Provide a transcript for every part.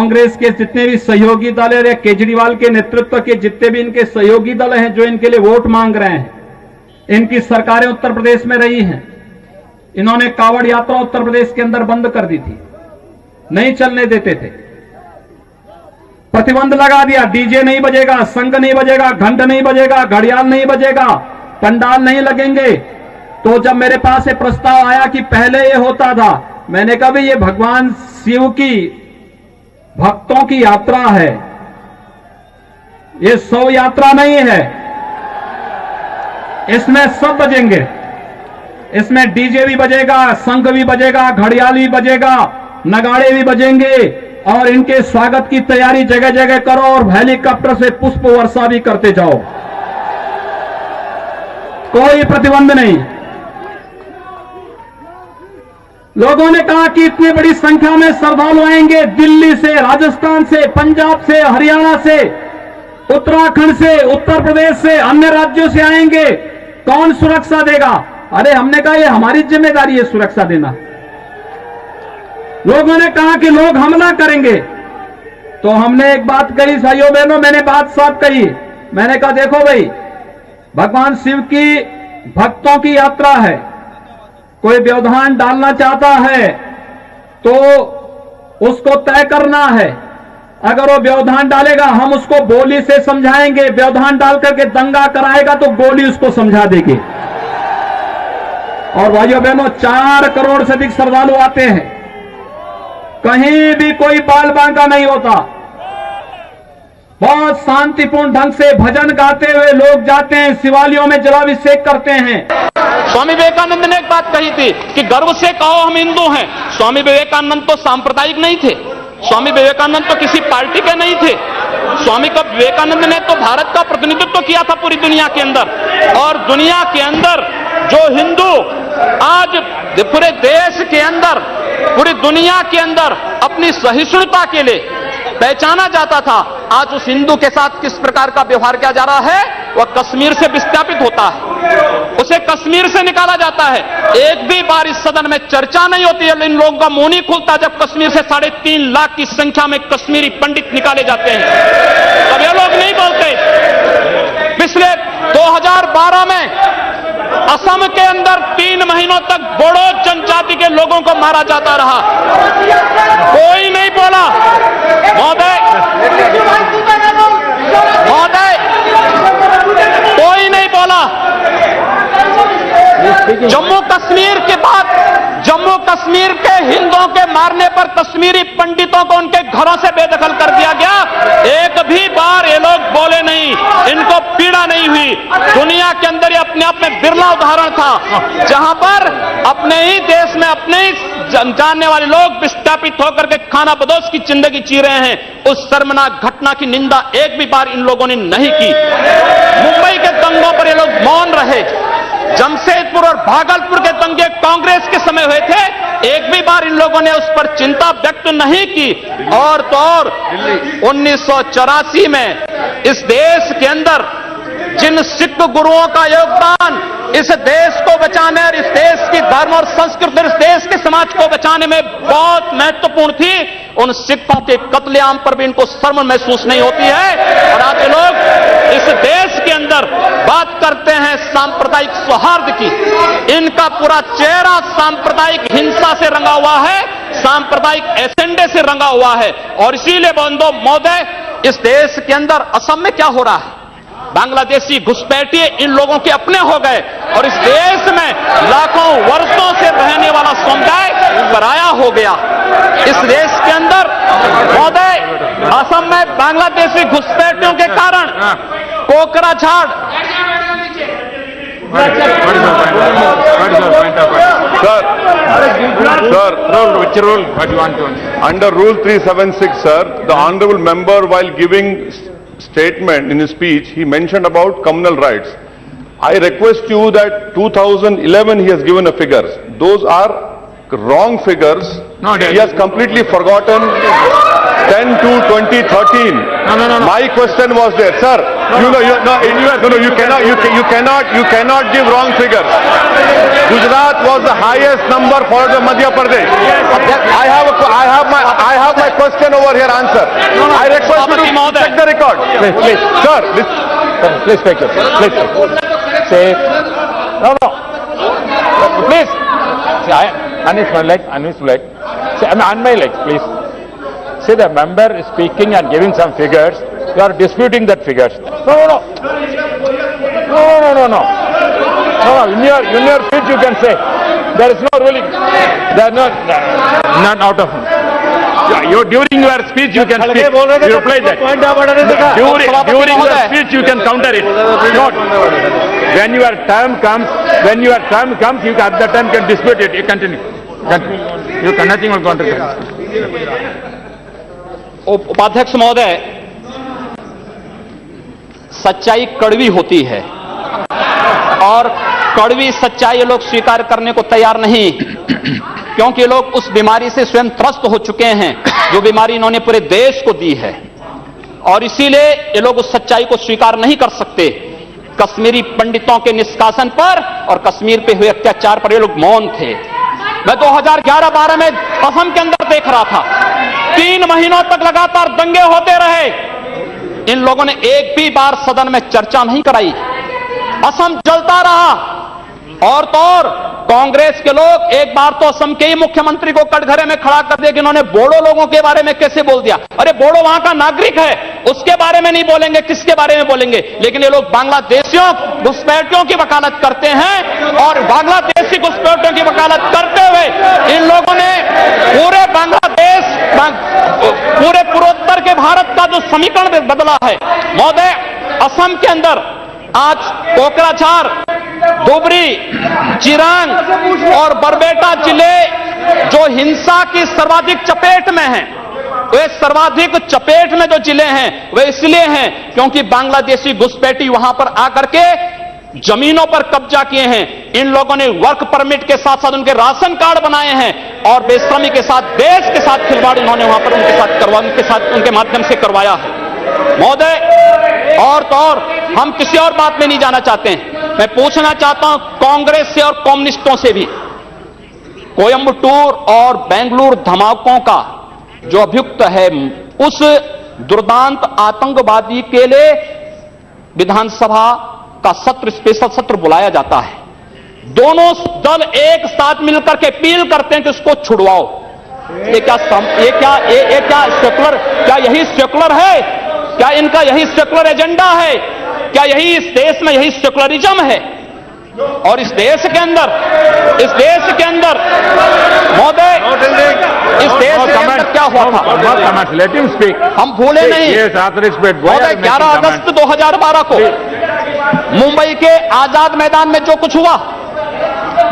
कांग्रेस के जितने भी सहयोगी दल है, केजरीवाल के नेतृत्व के जितने भी इनके सहयोगी दल हैं जो इनके लिए वोट मांग रहे हैं, इनकी सरकारें उत्तर प्रदेश में रही हैं। इन्होंने कावड़ यात्रा उत्तर प्रदेश के अंदर बंद कर दी थी, नहीं चलने देते थे, प्रतिबंध लगा दिया। डीजे नहीं बजेगा, संग नहीं बजेगा, घंट नहीं बजेगा, घड़ियाल नहीं बजेगा, पंडाल नहीं लगेंगे। तो जब मेरे पास ये प्रस्ताव आया कि पहले ये होता था, मैंने कहा भाई ये भगवान शिव की भक्तों की यात्रा है, ये शव यात्रा नहीं है। इसमें सब बजेंगे, इसमें डीजे भी बजेगा, शंख भी बजेगा, घड़ियाल भी बजेगा, नगाड़े भी बजेंगे और इनके स्वागत की तैयारी जगह जगह करो और हेलीकॉप्टर से पुष्प वर्षा भी करते जाओ, कोई प्रतिबंध नहीं। लोगों ने कहा कि इतनी बड़ी संख्या में श्रद्धालु आएंगे, दिल्ली से, राजस्थान से, पंजाब से, हरियाणा से, उत्तराखंड से, उत्तर प्रदेश से, अन्य राज्यों से आएंगे, कौन सुरक्षा देगा? अरे हमने कहा ये हमारी जिम्मेदारी है सुरक्षा देना। लोगों ने कहा कि लोग हमला करेंगे, तो हमने एक बात कही भाइयों बहनों, मैंने बात साफ कही। मैंने कहा देखो भाई, भगवान शिव की भक्तों की यात्रा है, कोई व्यवधान डालना चाहता है तो उसको तय करना है। अगर वो व्यवधान डालेगा हम उसको गोली से समझाएंगे, व्यवधान डाल करके दंगा कराएगा तो गोली उसको समझा देंगे। और भाइयों बहनों, 4 करोड़ से अधिक श्रद्धालु आते हैं, कहीं भी कोई बाल बांका नहीं होता, बहुत शांतिपूर्ण ढंग से भजन गाते हुए लोग जाते हैं, शिवालयों में जलाभिषेक करते हैं। स्वामी विवेकानंद ने एक बात कही थी कि गर्व से कहो हम हिंदू हैं। स्वामी विवेकानंद तो सांप्रदायिक नहीं थे, स्वामी विवेकानंद तो किसी पार्टी के नहीं थे। स्वामी विवेकानंद ने तो भारत का प्रतिनिधित्व किया था पूरी दुनिया के अंदर, और दुनिया के अंदर जो हिंदू आज पूरे देश के अंदर, पूरी दुनिया के अंदर अपनी सहिष्णुता के लिए पहचाना जाता था, आज उस हिंदू के साथ किस प्रकार का व्यवहार किया जा रहा है, वह कश्मीर से विस्थापित होता है, उसे कश्मीर से निकाला जाता है। एक भी बार इस सदन में चर्चा नहीं होती है, इन लोगों का मुंह नहीं खुलता जब कश्मीर से 3.5 लाख की संख्या में कश्मीरी पंडित निकाले जाते हैं, तब ये लोग नहीं बोलते। पिछले 2012 में असम के अंदर 3 महीनों तक बोडो जनजाति के लोगों को मारा जाता रहा, कोई नहीं बोला। महोदय, कोई नहीं बोला। जम्मू कश्मीर के बाद जम्मू कश्मीर के हिंदुओं के मारने पर कश्मीरी पंडितों को उनके घरों से बेदखल कर दिया गया, एक भी बार ये लोग बोले नहीं, इनको पीड़ा नहीं हुई। दुनिया के अंदर ये अपने आप में बिरला उदाहरण था जहां पर अपने ही देश में अपने ही जानने वाले लोग विस्थापित होकर के खाना बदोश की जिंदगी जी रहे हैं। उस शर्मनाक घटना की निंदा एक भी बार इन लोगों ने नहीं की। मुंबई के दंगों पर ये लोग मौन रहे, जमशेदपुर और भागलपुर के दंगे कांग्रेस के समय हुए थे, एक भी बार इन लोगों ने उस पर चिंता व्यक्त नहीं की। और तो और 1984 में इस देश के अंदर जिन सिख गुरुओं का योगदान इस देश को बचाने और इस देश की धर्म और संस्कृति और इस देश के समाज को बचाने में बहुत महत्वपूर्ण थी, उन सिखों के कत्लेआम पर भी इनको शर्म महसूस नहीं होती है। और आज लोग इस देश के अंदर बात करते हैं सांप्रदायिक सौहार्द की, इनका पूरा चेहरा सांप्रदायिक हिंसा से रंगा हुआ है, सांप्रदायिक एजेंडे से रंगा हुआ है। और इसीलिए बंधु महोदय, इस देश के अंदर असम में क्या हो रहा है, बांग्लादेशी घुसपैठिए इन लोगों के अपने हो गए और इस देश में लाखों वर्षों से रहने वाला समुदाय पराया हो गया। इस देश के अंदर महोदय, असम में बांग्लादेशी घुसपैठियों के कारण Kokrajhar which rule? What you want to? Under Rule 376, sir, the honourable member, while giving statement in his speech, he mentioned about communal rights. I request you that 2011 he has given a figures. Those are wrong figures. No, he has completely forgotten. 10/2/2013. No. My question was there, sir. You cannot give wrong figures. Gujarat was the highest number followed by Madhya Pradesh. I have my question over here. Answer. I request you to check the record. Please, sir. Please speak it. Please say no. Please. See, Anish my leg. See, I'm on my leg. Please. See, the member is speaking and giving some figures. You are disputing that figures. No. In your speech you can say there is no ruling. There is not out of. During your speech you can speak. You reply that. During your speech you can counter it. Not. When your term comes, you at that time can dispute it. You continue. You can nothing will counter it. उपाध्यक्ष महोदय, सच्चाई कड़वी होती है और कड़वी सच्चाई ये लोग स्वीकार करने को तैयार नहीं, क्योंकि लोग उस बीमारी से स्वयं त्रस्त हो चुके हैं जो बीमारी इन्होंने पूरे देश को दी है, और इसीलिए ये लोग उस सच्चाई को स्वीकार नहीं कर सकते। कश्मीरी पंडितों के निष्कासन पर और कश्मीर पे हुए अत्याचार पर ये लोग मौन थे। मैं 2011-12 में असम के अंदर देख रहा था, 3 महीनों तक लगातार दंगे होते रहे। इन लोगों ने एक भी बार सदन में चर्चा नहीं कराई। असम जलता रहा, और तो और कांग्रेस के लोग एक बार तो असम के ही मुख्यमंत्री को कटघरे में खड़ा कर दिया कि इन्होंने बोडो लोगों के बारे में कैसे बोल दिया। अरे बोडो वहां का नागरिक है, उसके बारे में नहीं बोलेंगे, किसके बारे में बोलेंगे? लेकिन ये लोग बांग्लादेशियों घुसपैठियों की वकालत करते हैं, और बांग्लादेशी घुसपैठियों की वकालत करते हुए इन लोगों ने पूरे बांग्लादेश, पूरे पूर्वोत्तर के भारत का जो समीकरण बदला है। महोदय, असम के अंदर आज कोकराझार, धुबरी, चिरांग और बरबेटा जिले जो हिंसा की सर्वाधिक चपेट में हैं, वे सर्वाधिक चपेट में जो जिले हैं वे इसलिए हैं क्योंकि बांग्लादेशी घुसपैठी वहां पर आकर के जमीनों पर कब्जा किए हैं। इन लोगों ने वर्क परमिट के साथ साथ उनके राशन कार्ड बनाए हैं, और बेशर्मी के साथ देश के साथ खिलवाड़ उन्होंने वहां पर उनके माध्यम से करवाया है। महोदय, और तो और हम किसी और बात में नहीं जाना चाहते हैं। मैं पूछना चाहता हूं कांग्रेस से और कम्युनिस्टों से भी, कोयंबटूर और बेंगलुरु धमाकों का जो अभियुक्त है, उस दुर्दांत आतंकवादी के लिए विधानसभा का सत्र, स्पेशल सत्र बुलाया जाता है। दोनों दल एक साथ मिलकर के अपील करते हैं कि उसको छुड़वाओ। ये क्या सेकुलर, क्या यही सेकुलर है? क्या इनका यही सेकुलर एजेंडा है? क्या यही इस देश में यही सेकुलरिज्म है? और इस देश के अंदर महोदय, इस देश के अंदर क्या हुआ था? हम भूले नहीं। महोदय, 11 अगस्त 2012 को मुंबई के आजाद मैदान में जो कुछ हुआ,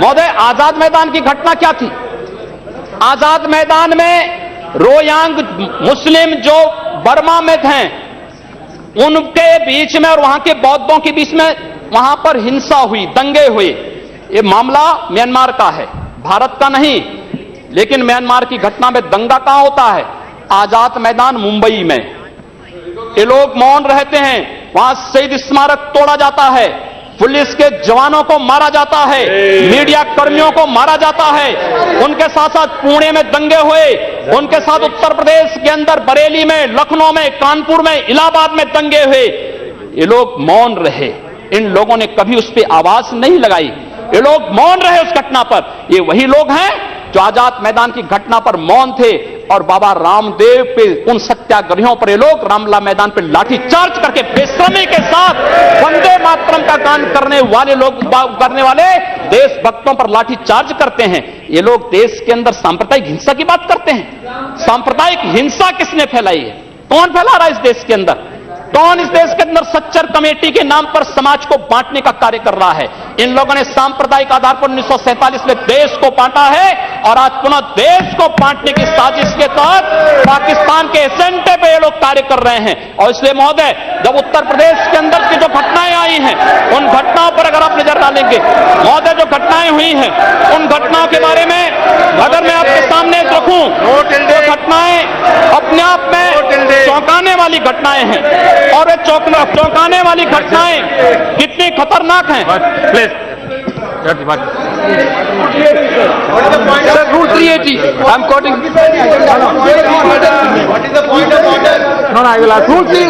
महोदय, आजाद मैदान की घटना क्या थी? आजाद मैदान में रोयांग मुस्लिम जो बर्मा में थे, उनके बीच में और वहां के बौद्धों के बीच में वहां पर हिंसा हुई, दंगे हुए। ये मामला म्यांमार का है, भारत का नहीं। लेकिन म्यांमार की घटना में दंगा कहां होता है? आजाद मैदान मुंबई में। ये लोग मौन रहते हैं, वहां शहीद स्मारक तोड़ा जाता है, पुलिस के जवानों को मारा जाता है, मीडिया कर्मियों को मारा जाता है। उनके साथ साथ पुणे में दंगे हुए, उनके साथ उत्तर प्रदेश के अंदर बरेली में, लखनऊ में, कानपुर में, इलाहाबाद में दंगे हुए। ये लोग मौन रहे, इन लोगों ने कभी उस पर आवाज नहीं लगाई। ये लोग मौन रहे उस घटना पर। ये वही लोग हैं जो आजाद मैदान की घटना पर मौन थे, और बाबा रामदेव पे, उन सत्याग्रहियों पर ये लोग रामला मैदान पे लाठी चार्ज करके बेशर्मी के साथ वंदे मातरम का गान करने वाले देशभक्तों पर लाठी चार्ज करते हैं। ये लोग देश के अंदर सांप्रदायिक हिंसा की बात करते हैं। सांप्रदायिक हिंसा किसने फैलाई है? कौन फैला रहा है इस देश के अंदर? कौन इस देश के अंदर सच्चर कमेटी के नाम पर समाज को बांटने का कार्य कर रहा है? इन लोगों ने सांप्रदायिक आधार पर 1947 में देश को बांटा है और आज पुनः देश को बांटने की साजिश के तहत पाकिस्तान के एजेंडे पे ये लोग कार्य कर रहे हैं। और इसलिए महोदय, जब उत्तर प्रदेश के अंदर की जो घटनाएं आई हैं, उन घटनाओं पर अगर आप नजर डालेंगे महोदय, जो घटनाएं हुई हैं उन घटनाओं के बारे में अगर मैं आपके सामने रखूं तो घटनाएं अपने आप में चौंकाने वाली घटनाएं हैं। और वे चौंकाने वाली घटनाएं कितनी खतरनाक हैं। Sir, Rule 380. I'm quoting. What is the point of order? No, I will ask. Rule 3.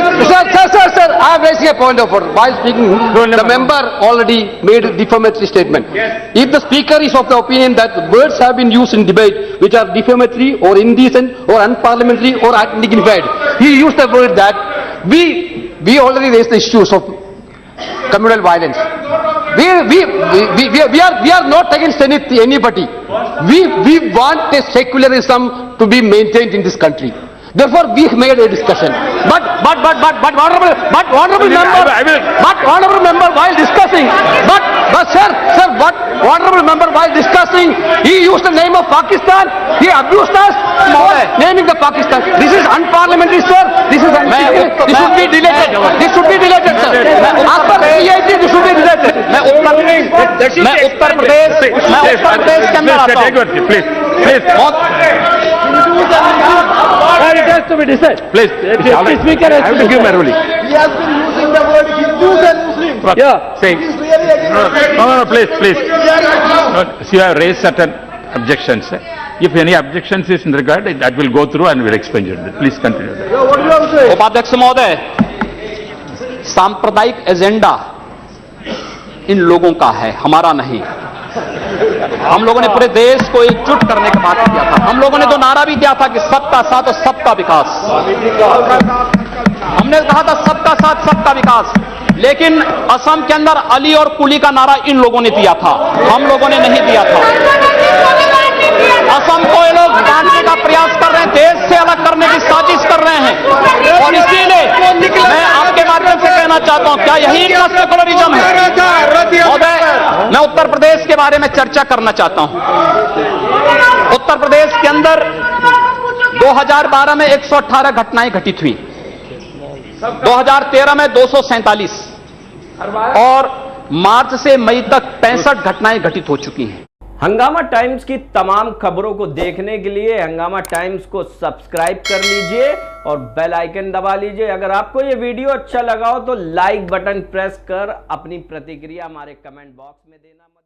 Sir. I am raising a point of order. While speaking, the member already made a defamatory statement. If the speaker is of the opinion that words have been used in debate which are defamatory or indecent or unparliamentary or undignified, he used the word that we already raised the issues of communal violence. We are not against anybody. We want a secularism to be maintained in this country. Therefore, we made a discussion. But honorable member, while discussing, honorable member, while discussing, he used the name of Pakistan. He abused us for naming the Pakistan. This is unparliamentary, sir. This should be deleted. This should be deleted, sir. As per CIT, this should be deleted. मैं उत्तर प्रदेश के अंदर आता हूं। Please. It has to be decided. Please. Speaker has to give my ruling. He has been using the word Hindus and Muslims. Yeah. Saying. It is really against No, please. No, see, I have raised certain objections. If any objections is in regard, that will go through and will explain it. Please continue. What do you have to say? उपाध्यक्ष महोदय, सांप्रदायिक agenda इन लोगों का है, हमारा नहीं। हम लोगों ने पूरे देश को एकजुट करने का बात किया था। हम लोगों ने तो नारा भी दिया था कि सबका साथ और सबका विकास। हमने कहा था सबका साथ सबका विकास, लेकिन असम के अंदर अली और कुली का नारा इन लोगों ने दिया था, हम लोगों ने नहीं दिया था। असम को ये लोग बांटने का प्रयास कर रहे हैं, देश से अलग करने की साजिश कर रहे हैं। और इसीलिए मैं आपके माध्यम से कहना चाहता हूं, क्या यही इनका सेकुलरिज्म है? महोदय, मैं उत्तर प्रदेश के बारे में चर्चा करना चाहता हूं। उत्तर प्रदेश के अंदर 2012 में 118 घटनाएं घटित हुई, 2013 में 247 और मार्च से मई तक 65 घटनाएं घटित हो चुकी हैं। हंगामा टाइम्स की तमाम खबरों को देखने के लिए हंगामा टाइम्स को सब्सक्राइब कर लीजिए और बेल आइकन दबा लीजिए। अगर आपको ये वीडियो अच्छा लगा हो तो लाइक बटन प्रेस कर अपनी प्रतिक्रिया हमारे कमेंट बॉक्स में देना मत